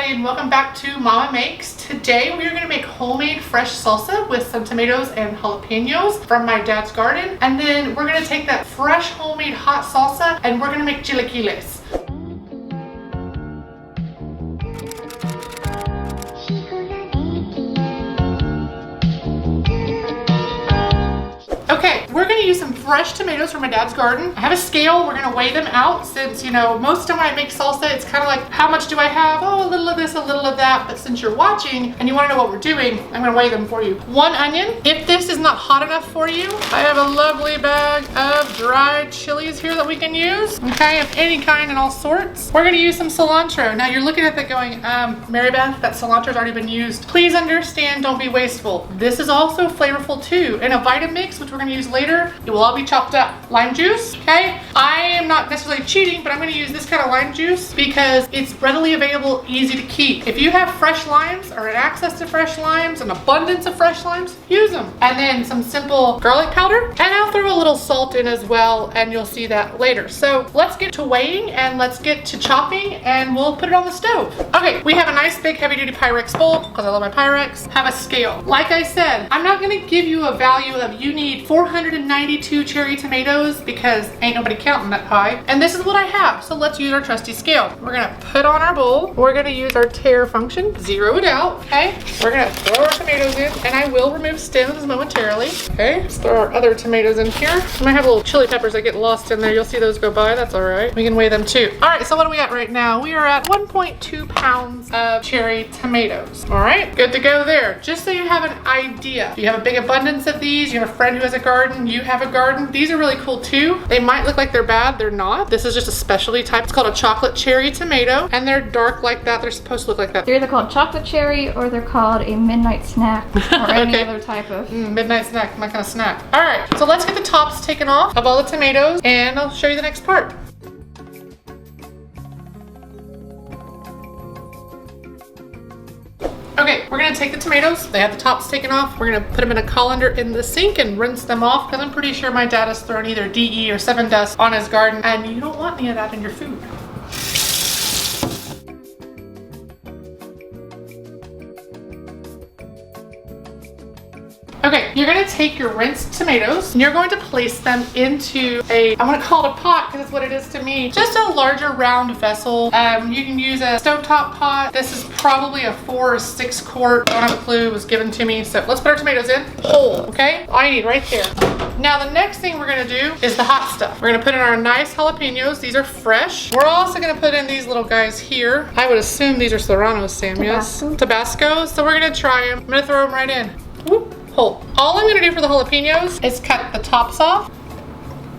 everybody, and welcome back to Mama Makes. Today we are going to make homemade fresh salsa with some tomatoes and jalapenos from my dad's garden. And then we're going to take that fresh homemade hot salsa and we're going to make chilaquiles. Okay, we're gonna use some fresh tomatoes from my dad's garden. I have a scale, we're gonna weigh them out since, most of the time when I make salsa, it's kind of like, how much do I have? Oh, a little of this, a little of that. But since you're watching and you wanna know what we're doing, I'm gonna weigh them for you. 1 onion. If this is not hot enough for you, I have a lovely bag of dried chilies here that we can use, okay, of any kind and all sorts. We're gonna use some cilantro. Now you're looking at that going, Marybeth, that cilantro's already been used. Please understand, don't be wasteful. This is also flavorful too. In a Vitamix, which we're gonna use later, it will all be chopped up. Lime juice, okay? I am not necessarily cheating, but I'm gonna use this kind of lime juice because it's readily available, easy to keep. If you have fresh limes or an access to fresh limes, an abundance of fresh limes, use them. And then some simple garlic powder, and I'll throw a little salt in as well, and you'll see that later. So let's get to weighing and let's get to chopping, and we'll put it on the stove. Okay, we have a nice big heavy duty Pyrex bowl because I love my Pyrex. Have a scale. Like I said, I'm not gonna give you a value of you need 492 cherry tomatoes because ain't nobody counting that high. And this is what I have. So let's use our trusty scale. We're gonna put on our bowl. We're gonna use our tare function, zero it out, okay? We're gonna throw our tomatoes in, and I will remove stems momentarily, okay? Let's throw our other tomatoes in here. I might have little chili peppers that get lost in there. You'll see those go by, that's all right. We can weigh them too. All right, so what are we at right now? We are at 1.2 pounds of cherry tomatoes. All right, good to go there. Just so you have an idea. You have a big abundance of these, you have a friend who has a garden, you have a garden. These are really cool too. They might look like they're bad, they're not. This is just a specialty type. It's called a chocolate cherry tomato, and they're dark like that. They're supposed to look like that. They're either called chocolate cherry or they're called a midnight snack or any Okay. other type of Midnight snack, my kind of snack. All right, so let's get the tops taken off of all the tomatoes, and I'll show you the next part. Okay, we're gonna take the tomatoes. They have the tops taken off. We're gonna put them in a colander in the sink and rinse them off because I'm pretty sure my dad has thrown either DE or 7 dust on his garden, and you don't want any of that in your food. Okay, you're gonna take your rinsed tomatoes and you're going to place them into I'm gonna call it a pot because it's what it is to me. Just a larger round vessel. You can use a stovetop pot. This is probably a 4 or 6 quart. I don't have a clue, it was given to me. So let's put our tomatoes in whole, okay? All you need right there. Now the next thing we're gonna do is the hot stuff. We're gonna put in our nice jalapenos. These are fresh. We're also gonna put in these little guys here. I would assume these are serranos, Sam, yes? Tabasco. So we're gonna try them. I'm gonna throw them right in. Whoop. Hold. All I'm gonna do for the jalapenos is cut the tops off,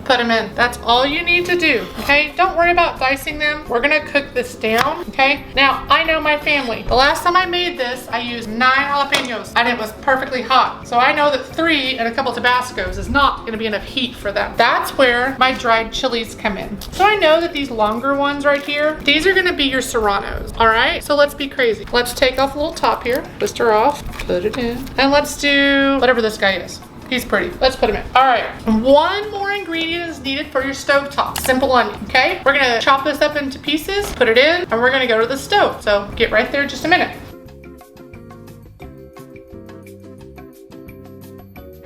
put them in. That's all you need to do, okay? Don't worry about dicing them. We're gonna cook this down, okay? Now, I know my family. The last time I made this, I used 9 jalapenos and it was perfectly hot. So I know that 3 and a couple Tabascos is not gonna be enough heat for them. That's where my dried chilies come in. So I know that these longer ones right here, these are gonna be your serranos, all right? So let's be crazy. Let's take off the little top here, twist her off, put it in, and let's do whatever this guy is. He's pretty. Let's put him in. All right, one more ingredient is needed for your stovetop. Simple onion, okay? We're gonna chop this up into pieces, put it in, and we're gonna go to the stove. So get right there in just a minute.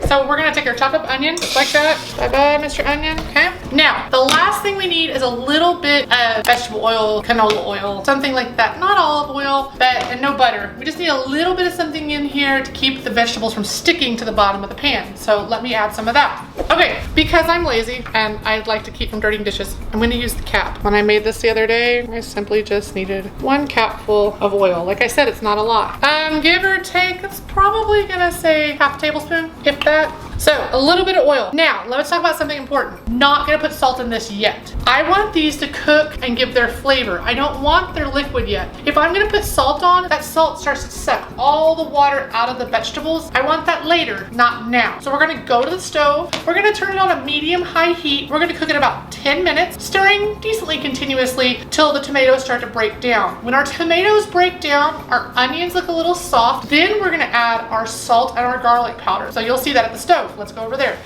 So we're gonna take our chopped up onion, just like that. Bye-bye, Mr. Onion, okay? Now, the last thing we need is a little bit of vegetable oil, canola oil, something like that. Not olive oil, and no butter. We just need a little bit of something in here to keep the vegetables from sticking to the bottom of the pan. So let me add some of that. Okay, because I'm lazy and I'd like to keep from dirtying dishes, I'm gonna use the cap. When I made this the other day, I simply just needed 1 capful of oil. Like I said, it's not a lot. Give or take, it's probably gonna say half a tablespoon, if that. So a little bit of oil. Now, let's talk about something important. Not gonna put salt in this yet. I want these to cook and give their flavor. I don't want their liquid yet. If I'm gonna put salt on, that salt starts to suck all the water out of the vegetables. I want that later, not now. So we're gonna go to the stove. We're gonna turn it on a medium-high heat. We're gonna cook it about 10 minutes, stirring decently continuously till the tomatoes start to break down. When our tomatoes break down, our onions look a little soft, then we're gonna add our salt and our garlic powder. So you'll see that at the stove. Let's go over there.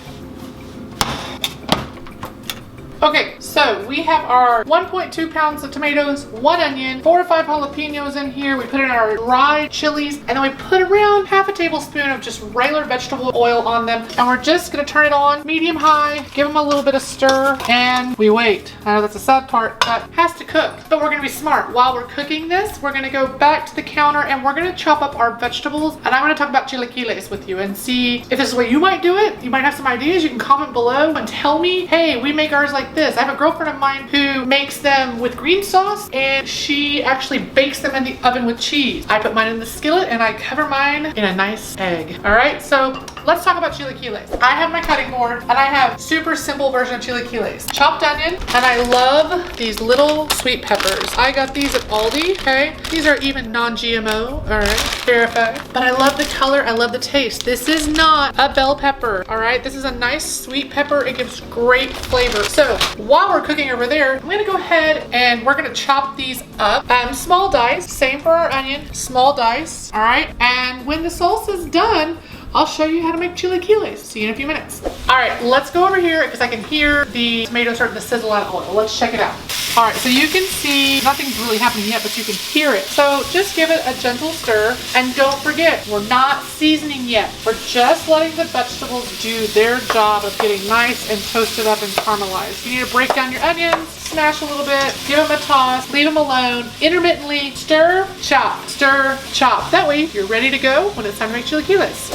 Okay, so we have our 1.2 pounds of tomatoes, 1 onion, 4 to 5 jalapenos in here. We put in our dried chilies, and then we put around half a tablespoon of just regular vegetable oil on them. And we're just gonna turn it on medium high, give them a little bit of stir, and we wait. I know that's a sad part, but it has to cook. But we're gonna be smart. While we're cooking this, we're gonna go back to the counter and we're gonna chop up our vegetables. And I'm gonna talk about chilaquiles with you and see if this is the way you might do it. You might have some ideas. You can comment below and tell me, hey, we make ours like this. I have a girlfriend of mine who makes them with green sauce, and she actually bakes them in the oven with cheese. I put mine in the skillet and I cover mine in a nice egg. All right, so let's talk about chilaquiles. I have my cutting board and I have super simple version of chilaquiles. Chopped onion, and I love these little sweet peppers. I got these at Aldi, okay? These are even non-GMO, all right, verified. But I love the color, I love the taste. This is not a bell pepper, all right? This is a nice sweet pepper. It gives great flavor. So while we're cooking over there, I'm gonna go ahead and we're gonna chop these up. Small dice, same for our onion, small dice, all right? And when the salsa's done, I'll show you how to make chilaquiles. See you in a few minutes. All right, let's go over here because I can hear the tomatoes starting to sizzle out of oil. Let's check it out. All right, so you can see nothing's really happening yet, but you can hear it. So just give it a gentle stir, and don't forget, we're not seasoning yet. We're just letting the vegetables do their job of getting nice and toasted up and caramelized. You need to break down your onions, smash a little bit, give them a toss, leave them alone, intermittently stir, chop, stir, chop. That way you're ready to go when it's time to make chilaquiles.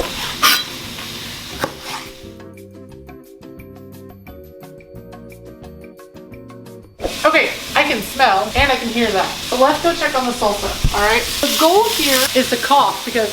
Okay, I can smell and I can hear that. So let's go check on the salsa, all right? The goal here is to cough because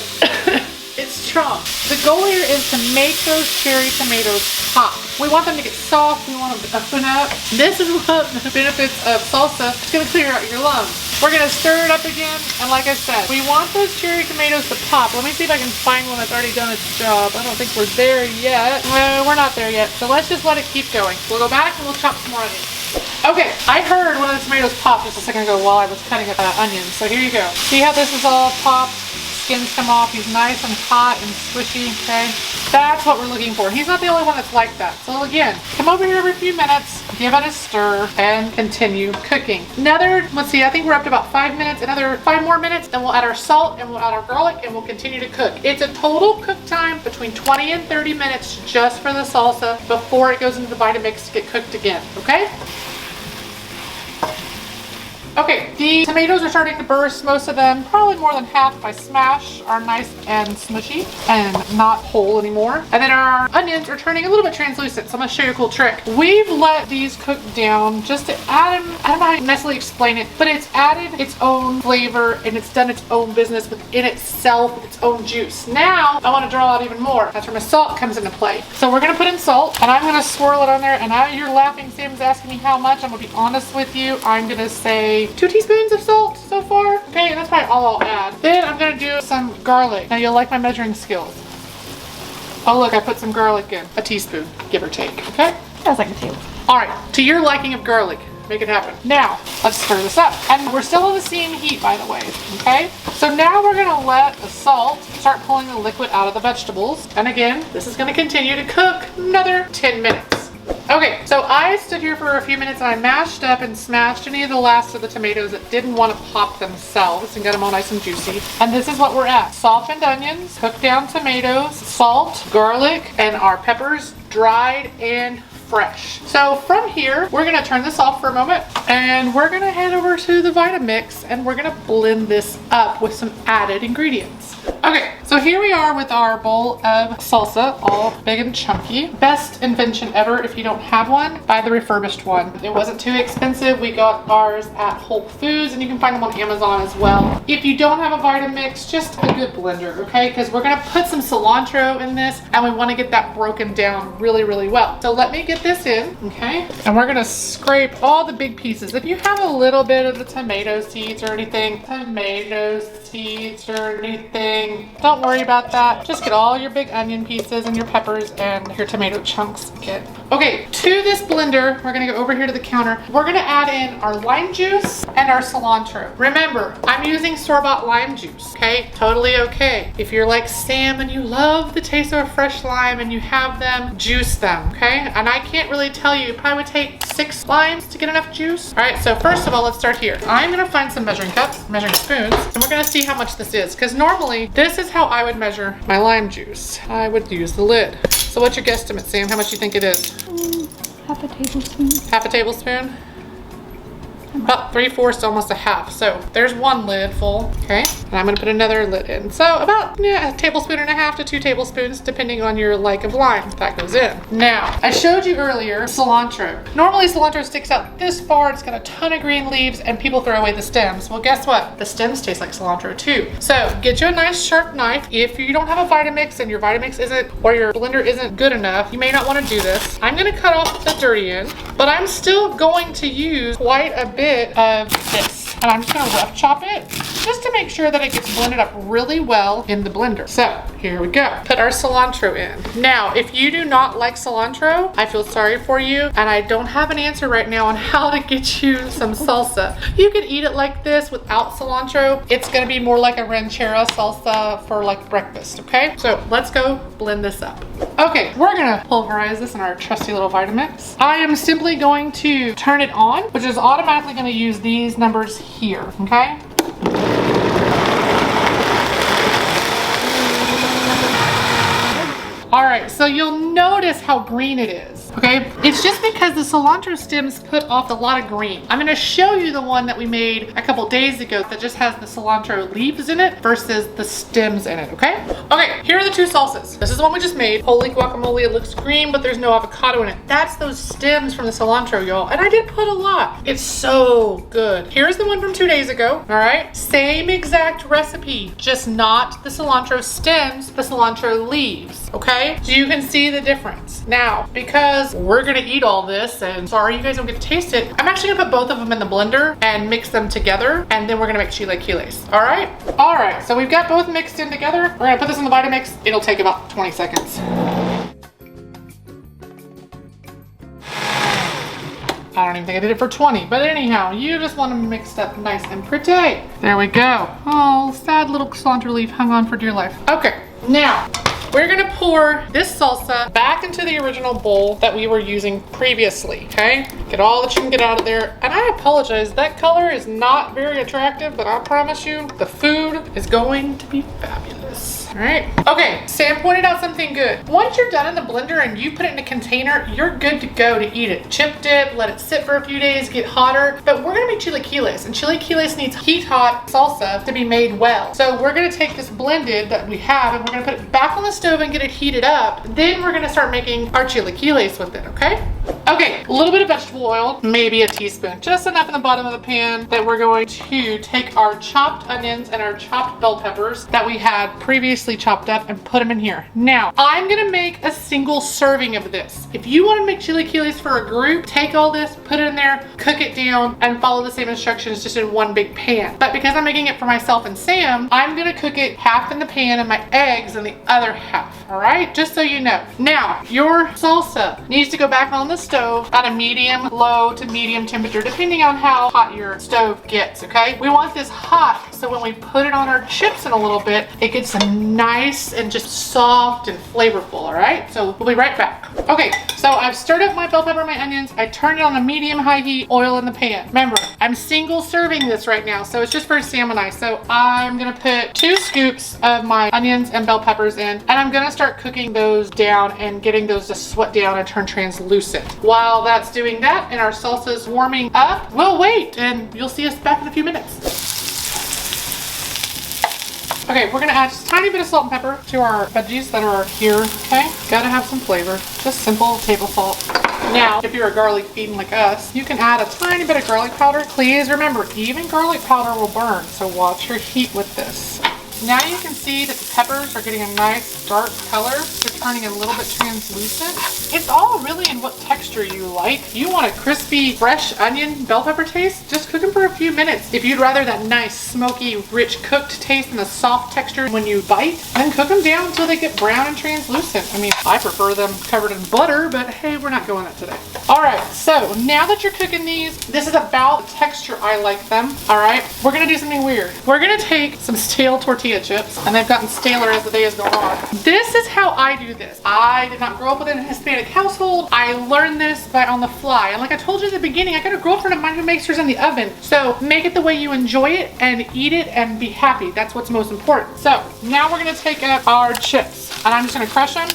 it's strong. The goal here is to make those cherry tomatoes pop. We want them to get soft, we want them to open up. This is what the benefits of salsa. It's gonna clear out your lungs. We're gonna stir it up again, and like I said, we want those cherry tomatoes to pop. Let me see if I can find one that's already done its job. I don't think we're there yet. No, we're not there yet. So let's just let it keep going. We'll go back and we'll chop some more onions. Okay, I heard one of the tomatoes pop just a second ago while I was cutting up onions. So here you go. See how this is all popped? Skins come off. He's nice and hot and squishy, okay? That's what we're looking for. He's not the only one that's like that. So again, come over here every few minutes, give it a stir, and continue cooking. Another, let's see, I think we're up to about 5 minutes. Another 5 more minutes, then we'll add our salt and we'll add our garlic and we'll continue to cook. It's a total cook time between 20 and 30 minutes just for the salsa before it goes into the Vitamix to get cooked again, okay? Okay, the tomatoes are starting to burst, most of them, probably more than half if I smash, are nice and smushy and not whole anymore. And then our onions are turning a little bit translucent, so I'm gonna show you a cool trick. We've let these cook down just to add them, I don't know how to necessarily explain it, but it's added its own flavor and it's done its own business within itself with its own juice. Now, I wanna draw out even more. That's where my salt comes into play. So we're gonna put in salt and I'm gonna swirl it on there, and now you're laughing, Sam's asking me how much. I'm gonna be honest with you. I'm gonna say 2 teaspoons of salt so far. Okay, that's probably all I'll add. Then I'm gonna do some garlic. Now you'll like my measuring skills. Oh look, I put some garlic in. A teaspoon, give or take, okay? Sounds like a tablespoon. All right, to your liking of garlic. Make it happen. Now, let's stir this up. And we're still on the same heat, by the way, okay? So now we're gonna let the salt start pulling the liquid out of the vegetables. And again, this is gonna continue to cook another 10 minutes. Okay, so I stood here for a few minutes and I mashed up and smashed any of the last of the tomatoes that didn't want to pop themselves and got them all nice and juicy. And this is what we're at. Softened onions, cooked down tomatoes, salt, garlic, and our peppers, dried and fresh. So from here, we're gonna turn this off for a moment and we're gonna head over to the Vitamix and we're gonna blend this up with some added ingredients. Okay, so here we are with our bowl of salsa, all big and chunky. Best invention ever. If you don't have one, buy the refurbished one. It wasn't too expensive. We got ours at Whole Foods and you can find them on Amazon as well. If you don't have a Vitamix, just a good blender, okay? Because we're gonna put some cilantro in this and we wanna get that broken down really, really well. So let me get this in, okay? And we're gonna scrape all the big pieces. If you have a little bit of the tomato seeds or anything, don't worry about that. Just get all your big onion pieces and your peppers and your tomato chunks. Get Okay, to this blender, we're gonna go over here to the counter. We're gonna add in our lime juice and our cilantro. Remember, I'm using store-bought lime juice, okay? Totally okay. If you're like Sam and you love the taste of a fresh lime and you have them, juice them, okay? And I can't really tell you, it probably would take 6 limes to get enough juice. All right, so first of all, let's start here. I'm gonna find some measuring cups, measuring spoons, and we're gonna see how much this is, because normally this is how I would measure my lime juice. I would use the lid. So what's your guesstimate, Sam? How much do you think it is? Half a tablespoon. Half a tablespoon? About 3/4 to almost a half. So there's one lid full, okay? And I'm gonna put another lid in. So about a tablespoon and a half to 2 tablespoons, depending on your like of lime that goes in. Now, I showed you earlier cilantro. Normally cilantro sticks out this far, it's got a ton of green leaves, and people throw away the stems. Well, guess what? The stems taste like cilantro too. So get you a nice sharp knife. If you don't have a Vitamix and your Vitamix isn't, or your blender isn't good enough, you may not wanna do this. I'm gonna cut off the dirty end, but I'm still going to use quite a bit of this, and I'm just gonna rough chop it just to make sure that it gets blended up really well in the blender. So here we go. Put our cilantro in. Now, if you do not like cilantro, I feel sorry for you, and I don't have an answer right now on how to get you some salsa. You could eat it like this without cilantro. It's gonna be more like a ranchera salsa for like breakfast, okay? So let's go blend this up. Okay, we're gonna pulverize this in our trusty little Vitamix. I am simply going to turn it on, which is automatically gonna use these numbers here, okay? All right, so you'll notice how green it is, okay? It's just because the cilantro stems put off a lot of green. I'm gonna show you the one that we made a couple days ago that just has the cilantro leaves in it versus the stems in it, okay? Okay, here are the 2 salsas. This is the one we just made. Holy guacamole, it looks green, but there's no avocado in it. That's those stems from the cilantro, y'all. And I did put a lot. It's so good. Here's the one from 2 days ago, all right? Same exact recipe, just not the cilantro stems, the cilantro leaves, okay? So you can see the difference. Now, because we're gonna eat all this, and sorry you guys don't get to taste it, I'm actually gonna put both of them in the blender and mix them together, and then we're gonna make chilaquiles, all right? All right, so we've got both mixed in together. We're gonna put this in the Vitamix. It'll take about 20 seconds. I don't even think I did it for 20, but anyhow, you just want them mixed up nice and pretty. There we go. Oh, sad little cilantro leaf hung on for dear life. Okay, now, we're gonna pour this salsa back into the original bowl that we were using previously, okay? Get all that you can get out of there. And I apologize, that color is not very attractive, but I promise you, the food is going to be fabulous. All right, okay, Sam pointed out something good. Once you're done in the blender and you put it in a container, you're good to go to eat it. Chip dip, let it sit for a few days, get hotter. But we're gonna make chilaquiles, and chilaquiles needs heat hot salsa to be made well. So we're gonna take this blended that we have, and we're gonna put it back on the stove and get it heated up. Then we're gonna start making our chilaquiles with it, okay? Okay, a little bit of vegetable oil, maybe a teaspoon, just enough in the bottom of the pan that we're going to take our chopped onions and our chopped bell peppers that we had previously chopped up and put them in here. Now, I'm gonna make a single serving of this. If you wanna make chilaquiles for a group, take all this, put it in there, cook it down, and follow the same instructions just in one big pan. But because I'm making it for myself and Sam, I'm gonna cook it half in the pan and my eggs in the other half, all right? Just so you know. Now, your salsa needs to go back on the stove at a medium, low to medium temperature, depending on how hot your stove gets, okay? We want this hot, so when we put it on our chips in a little bit, it gets nice and just soft and flavorful, all right? So we'll be right back. Okay, so I've stirred up my bell pepper and my onions. I turned it on a medium-high heat, oil in the pan. Remember, I'm single serving this right now, so it's just for Sam and I. So I'm gonna put 2 scoops of my onions and bell peppers in, and I'm gonna start cooking those down and getting those to sweat down and turn translucent. While that's doing that and our salsa is warming up, we'll wait and you'll see us back in a few minutes. Okay, we're gonna add just a tiny bit of salt and pepper to our veggies that are here, okay? Gotta have some flavor, just simple table salt. Now, if you're a garlic fiend like us, you can add a tiny bit of garlic powder. Please remember, even garlic powder will burn, so watch your heat with this. Now you can see that the peppers are getting a nice dark color. They're turning a little bit translucent. It's all really in what texture you like. You want a crispy, fresh onion bell pepper taste? Just cook them for a few minutes. If you'd rather that nice, smoky, rich cooked taste and the soft texture when you bite, then cook them down until they get brown and translucent. I mean, I prefer them covered in butter, but hey, we're not going that today. All right, so now that you're cooking these, this is about the texture I like them. All right, we're gonna do something weird. We're gonna take some stale tortilla chips, and they've gotten staler as the day has gone on. This is how I do this. I did not grow up within a Hispanic household. I learned this by on the fly. And like I told you at the beginning, I got a girlfriend of mine who makes hers in the oven. So make it the way you enjoy it and eat it and be happy. That's what's most important. So now we're gonna take up our chips, and I'm just gonna crush them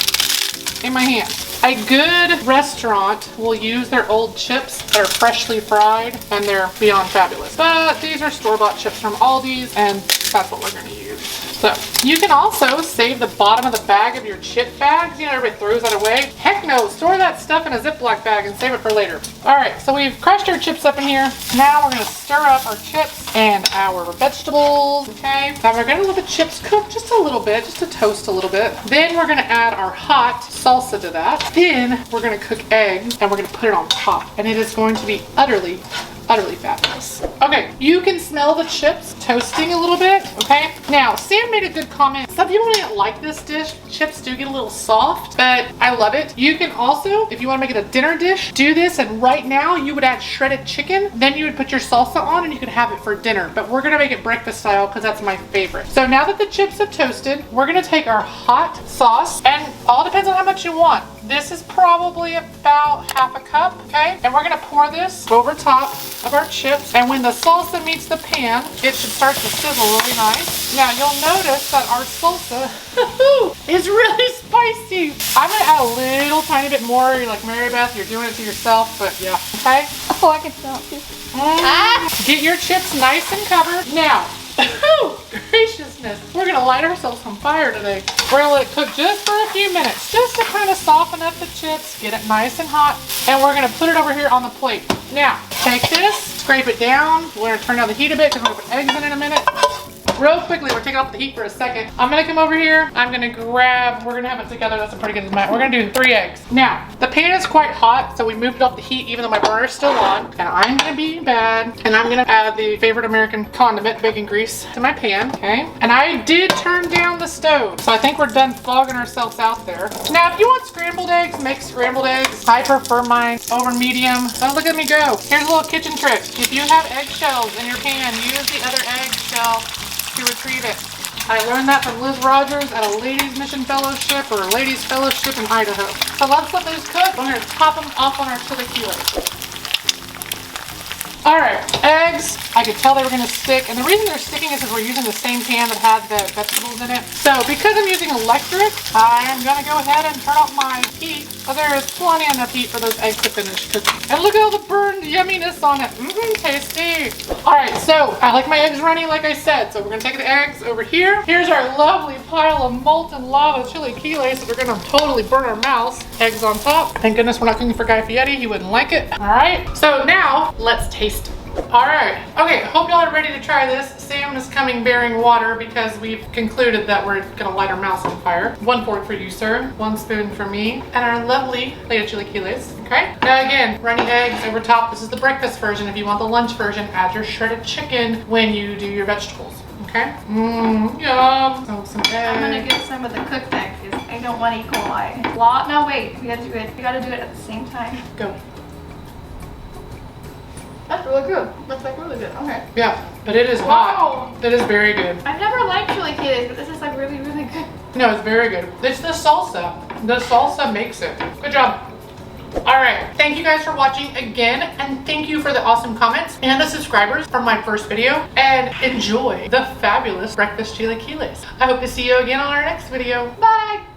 in my hand. A good restaurant will use their old chips that are freshly fried, and they're beyond fabulous. But these are store-bought chips from Aldi's, and that's what we're gonna use. So you can also save the bottom of the bag of your chip bags. You know, everybody throws that away. Heck no, store that stuff in a Ziploc bag and save it for later. All right, so we've crushed our chips up in here. Now we're gonna stir up our chips and our vegetables, okay? Now we're gonna let the chips cook just a little bit, just to toast a little bit. Then we're gonna add our hot salsa to that. Then we're gonna cook eggs and we're gonna put it on top. And it is going to be utterly fabulous. Okay, you can smell the chips toasting a little bit, okay? Now, Sam made a good comment. Some people didn't like this dish. Chips do get a little soft, but I love it. You can also, if you want to make it a dinner dish, do this, and right now you would add shredded chicken, then you would put your salsa on and you could have it for dinner, but we're gonna make it breakfast style because that's my favorite. So now that the chips have toasted, we're gonna take our hot sauce, and all depends on how much you want. This is probably about half a cup, okay? And we're gonna pour this over top of our chips, and when the salsa meets the pan, it should start to sizzle really nice. Now you'll notice that our salsa is really spicy. I'm gonna add a little tiny bit more. You're like, Marybeth, you're doing it to yourself, but yeah, okay? Oh, I can smell it too. Get your chips nice and covered. Now, graciousness, we're gonna light ourselves on fire today. We're gonna let it cook just for a few minutes, just to kind of soften up the chips, get it nice and hot, and we're gonna put it over here on the plate. Now, take this, scrape it down. We're gonna turn down the heat a bit because we're gonna put eggs in a minute. Real quickly, we're taking off the heat for a second. I'm gonna come over here. I'm gonna grab, we're gonna have it together. That's a pretty good amount. We're gonna do 3 eggs. Now, the pan is quite hot, so we moved off the heat even though my burner's still on. And I'm gonna be bad, and I'm gonna add the favorite American condiment, bacon grease, to my pan, okay? And I did turn down the stove, so I think we're done fogging ourselves out there. Now, if you want scrambled eggs, make scrambled eggs. I prefer mine over medium. Don't look at me go. Here's a little kitchen trick. If you have eggshells in your pan, use the other eggshell to retrieve it. I learned that from Liz Rogers at a ladies mission fellowship or ladies fellowship in Idaho. So let's let those cook. We're gonna top them off on our chilaquiles. All right, eggs. I could tell they were gonna stick, and the reason they're sticking is because we're using the same pan that had the vegetables in it. So because I'm using electric, I am gonna go ahead and turn off my heat, but there is plenty enough heat for those eggs to finish cooking. And look at all the burned yumminess on it. Tasty. All right, so I like my eggs runny, like I said. So we're gonna take the eggs over here. Here's our lovely pile of molten lava chilaquiles that we're gonna totally burn our mouths. Eggs on top. Thank goodness we're not cooking for Guy Fieri. He wouldn't like it. All right, so now let's taste. All right, okay, hope y'all are ready to try this. Sam is coming bearing water because we've concluded that we're gonna light our mouths on fire. 1 fork for you, sir, 1 spoon for me, and our lovely plate of chilaquiles, okay? Now again, runny eggs over top. This is the breakfast version. If you want the lunch version, add your shredded chicken when you do your vegetables, okay? Yum. So some eggs. I'm gonna get some of the cooked eggs because I don't want E. coli. No, wait, we gotta do it. We gotta do it at the same time. Go. That's really good. That's like really good. Okay. Yeah, but it is hot. It is very good. I've never liked chilaquiles, but this is like really, really good. No, it's very good. It's the salsa. The salsa makes it. Good job. All right, thank you guys for watching again, and thank you for the awesome comments and the subscribers from my first video, and enjoy the fabulous breakfast chilaquiles. I hope to see you again on our next video. Bye.